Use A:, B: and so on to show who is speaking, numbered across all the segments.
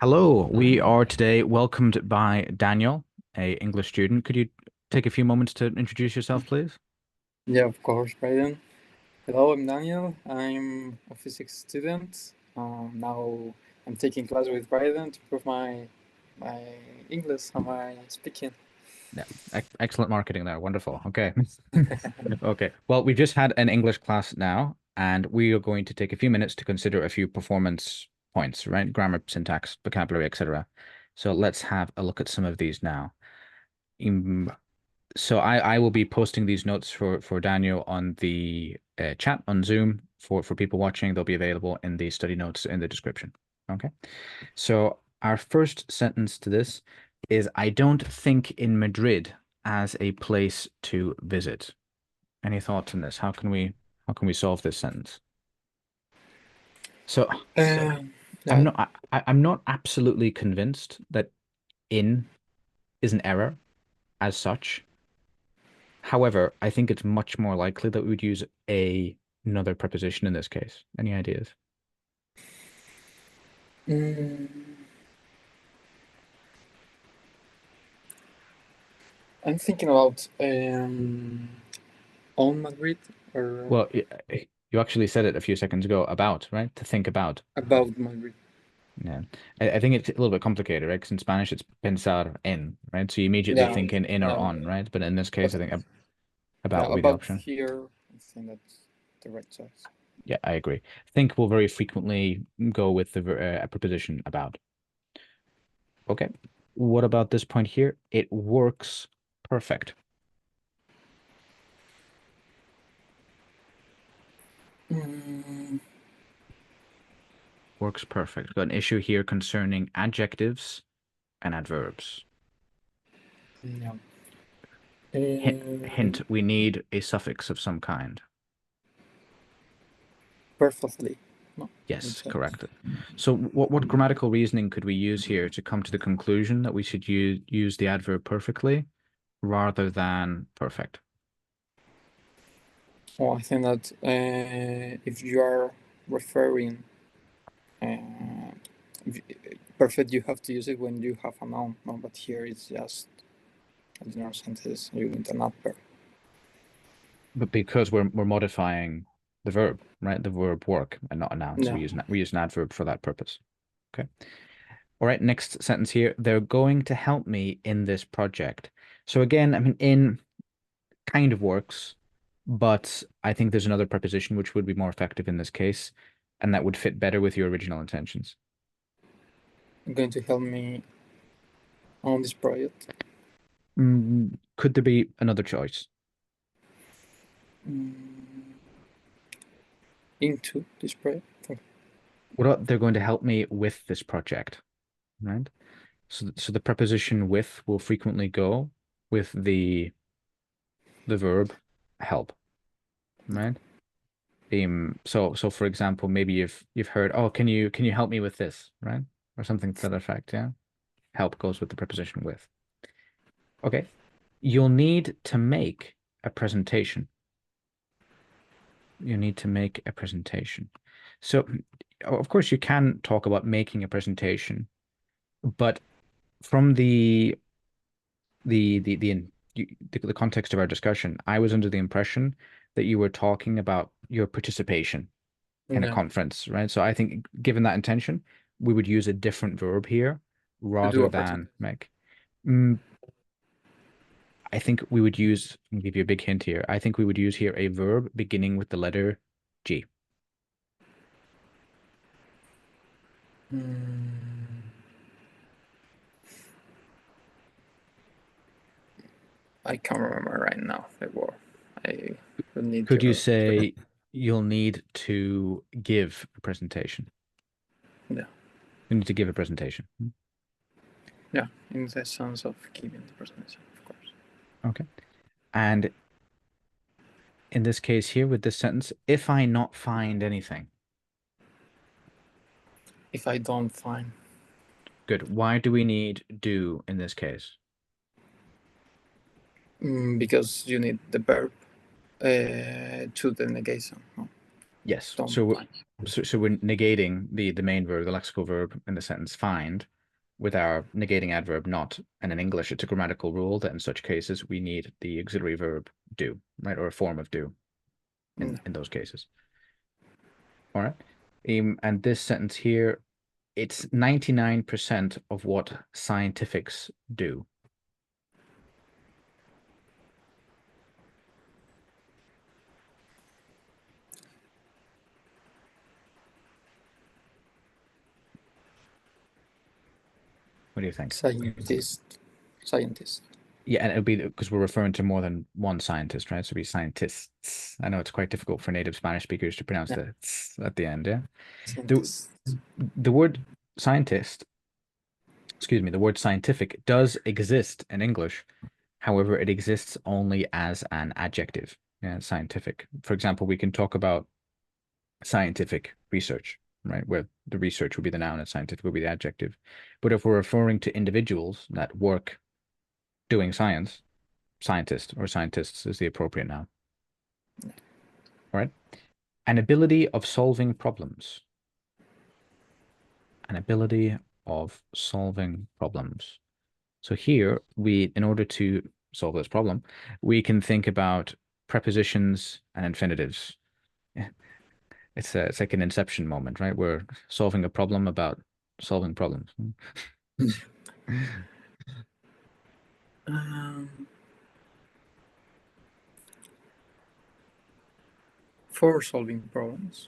A: Hello, we are today welcomed by Daniel, a English student. Could you take a few moments to introduce yourself, please?
B: Yeah, of course, Bryden. Hello, I'm Daniel. I'm a physics student. Now I'm taking class with Bryden to improve my English and my speaking.
A: Yeah, excellent marketing there. Wonderful. Okay. Okay. Well, we've just had an English class now, and we are going to take a few minutes to consider a few performance points, right? Grammar, syntax, vocabulary, etc. So let's have a look at some of these now. Um, so I will be posting these notes for Daniel on the chat on Zoom for people watching. They'll be available in the study notes in the description. Okay. So our first sentence to this is I don't think in Madrid as a place to visit. Any thoughts on this? How can we solve this sentence? So
B: Uh,
A: I'm
B: yeah,
A: not I'm not absolutely convinced that in is an error as such. However, I think it's much more likely that we would use another preposition in this case. Any ideas?
B: mm, I'm thinking about on Madrid or
A: Well, you actually said it a few seconds ago about, right? To think about.
B: about Madrid.
A: Yeah. I think it's a little bit complicated, right? Because in Spanish it's pensar en, right? So you immediately
B: Yeah,
A: think in or
B: yeah,
A: on, right? But in this case,
B: but
A: I think
B: yeah,
A: about would be the
B: about
A: option.
B: here, I think that's the right choice.
A: Yeah, I agree. Think will very frequently go with the preposition about. Okay. What about this point here? It works perfect.
B: Mm,
A: Works perfect. Got an issue here concerning adjectives and adverbs.
B: yeah.
A: Hint, we need a suffix of some kind.
B: Perfectly. No,
A: Yes,
B: it's
A: correct. So what grammatical reasoning could we use here to come to the conclusion that we should use the adverb perfectly rather than perfect?
B: Well, I think that if you are referring uh, if, perfect, you have to use it when you have a noun. No, but here it's just a general sentence. You need an adverb.
A: But because we're modifying the verb, right? The verb work and not a noun. So
B: No,
A: we use an adverb for that purpose. Okay. All right, next sentence here. They're going to help me in this project. So again, I mean, in kind of works, but I think there's another preposition which would be more effective in this case, and that would fit better with your original intentions.
B: you're going to help me on this project.
A: Could there be another choice?
B: Mm, into this project.
A: What about they're going to help me with this project, right? So the preposition with will frequently go with the verb help, right? So for example, maybe you've heard, oh, can you help me with this, right? Or something to that effect, yeah? Help goes with the preposition with. Okay. You'll need to make a presentation. You need to make a presentation. So, of course, you can talk about making a presentation, but from the context of our discussion, I was under the impression that you were talking about your participation in a
B: Yeah,
A: conference, right? So I think given that intention, we would use a different verb here
B: to do
A: rather
B: a presentation.
A: than make. Mm, I think we would use, I'll give you a big hint here. I think we would use here a verb beginning with the letter G.
B: Mm, I can't remember right now the word. I would need
A: Could you
B: your.
A: say you'll need to give a presentation?
B: Yeah,
A: You need to give a presentation.
B: yeah, in the sense of giving the presentation, of course.
A: Okay. And in this case here with this sentence, if I not find anything,
B: If I don't find,
A: good. Why do we need do in this case?
B: because you need the verb to the negation. No?
A: Yes.
B: Don't
A: So
B: find.
A: we're negating the main verb, the lexical verb in the sentence find with our negating adverb not. And in English, it's a grammatical rule that in such cases we need the auxiliary verb do, right? Or a form of do
B: No.
A: in those cases. All right. And this sentence here, it's 99% of what scientifics do. What do you think?
B: Scientist.
A: Yeah, and it'll be because we're referring to more than one scientist, right? So it'll be scientists. I know it's quite difficult for native Spanish speakers to pronounce
B: Yeah,
A: the t's at the end, yeah. The
B: scientist.
A: the word scientist, excuse me, the word scientific does exist in English. However, it exists only as an adjective, yeah, scientific. For example, we can talk about scientific research, right? Where the research would be the noun and scientific would be the adjective. But if we're referring to individuals that work doing science, scientist or scientists is the appropriate noun. All right. An ability of solving problems. An ability of solving problems. So here we, in order to solve this problem, we can think about prepositions and infinitives. Yeah, it's like an inception moment, right? We're solving a problem about solving problems.
B: Um, for solving problems.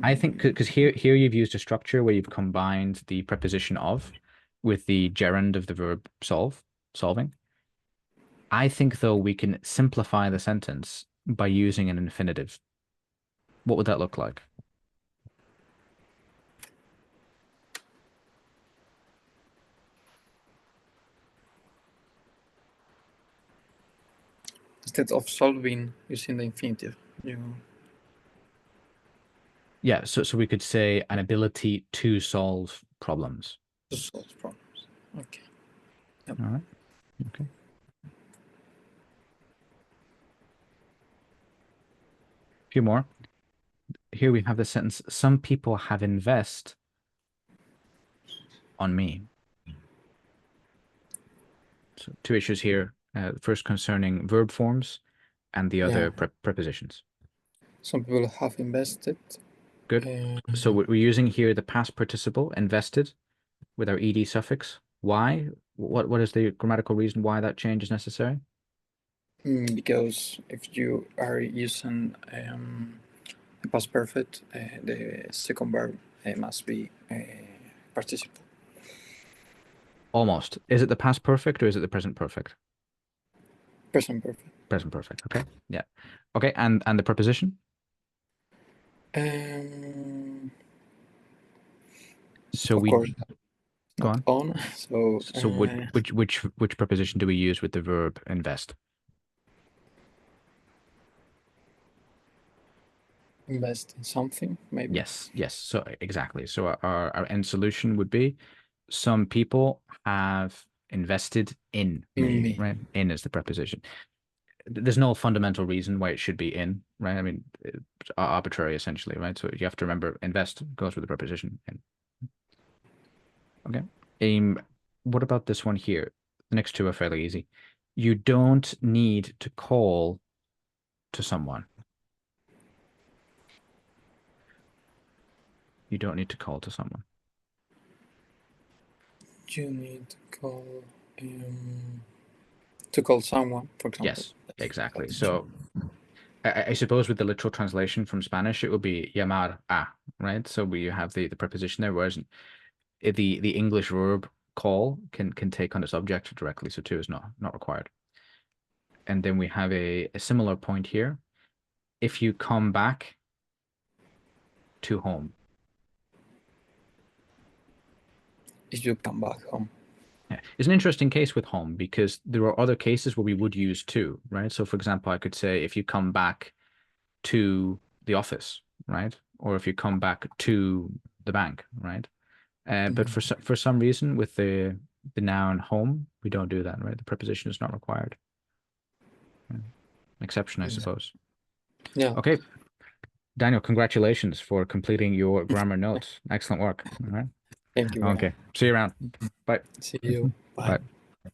A: I think because here you've used a structure where you've combined the preposition of with the gerund of the verb solving. I think though we can simplify the sentence by using an infinitive. What would that look like?
B: Instead of solving using the infinitive, you
A: Yeah, so we could say an ability to solve problems.
B: to solve problems. Okay. Yep.
A: All right. Okay. A few more. Here we have the sentence, some people have invest on me. So two issues here. First concerning verb forms and the
B: Yeah.
A: other prepositions.
B: Some people have invested.
A: Good. So we're using here the past participle, invested, with our ed suffix. Why? What is the grammatical reason why that change is necessary?
B: Because if you are using past perfect, the second verb must be participle.
A: Almost. Is it the past perfect or is it the present perfect?
B: Present perfect.
A: Present perfect. Okay. Yeah. Okay. And the preposition?
B: Um,
A: So
B: of
A: we
B: course,
A: go
B: not
A: on.
B: on. So
A: So which preposition do we use with the verb invest?
B: invest in something, maybe.
A: Yes. Yes. So exactly. So our end solution would be some people have invested in
B: In
A: me,
B: me.
A: right? In is the preposition. There's no fundamental reason why it should be in, right? I mean, it's arbitrary essentially, right? So you have to remember invest goes with the preposition in. Okay. Um, what about this one here? The next two are fairly easy. You don't need to call to someone. You don't need to call to someone.
B: You need to call someone, for example.
A: Yes, exactly. So I suppose with the literal translation from Spanish, it would be llamar a, right? So we have the preposition there, whereas the English verb call can take on its object directly, so to is not required. And then we have a similar point here. If you come back to home.
B: If you come back home.
A: Yeah. It's an interesting case with home because there are other cases where we would use to, right? So for example, I could say if you come back to the office, right? Or if you come back to the bank, right? But for some reason with the noun home, we don't do that, right? The preposition is not required. Exception, I suppose.
B: Yeah.
A: Okay. Daniel, congratulations for completing your grammar notes. Excellent work. All right.
B: Thank you, Bryden.
A: Okay. See you around. Bye.
B: See you. Bye.
A: Bye.